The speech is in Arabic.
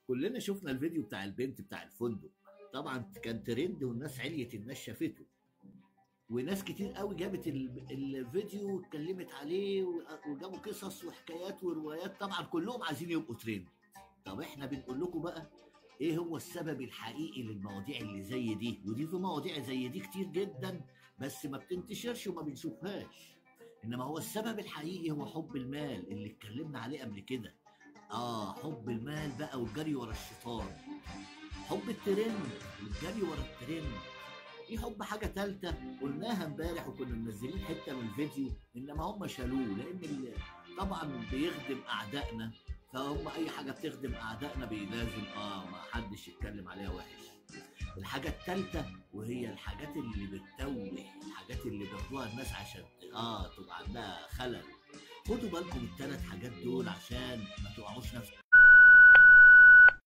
كلنا شفنا الفيديو بتاع البنت بتاع الفندق. طبعا كان ترند والناس عليت، الناس شافته، وناس كتير قوي جابت الفيديو واتكلمت عليه وجابوا قصص وحكايات وروايات، طبعا كلهم عايزين يبقوا ترند. طب احنا بنقول لكم بقى ايه هو السبب الحقيقي للمواضيع اللي زي دي، ودي في مواضيع زي دي كتير جدا بس ما بتنتشرش وما بنشوفهاش. انما هو السبب الحقيقي هو حب المال اللي اتكلمنا عليه قبل كده. حب المال بقى والجري ورا الشيطان، حب الترند والجري ورا الترند. في حب حاجة تالتة قلناها امبارح وكنا منزلين حتة من الفيديو، انما هم شالوه لان طبعا بيخدم اعدائنا، فهم اي حاجة بتخدم اعدائنا لازم ما حدش يتكلم عليها وحش. الحاجة التالتة وهي الحاجات اللي بتتوه، الحاجات اللي بياخدوها الناس عشان تبقى عندها خلل. خدوا بالكم الثلاث حاجات دول عشان ما تقعوش نفس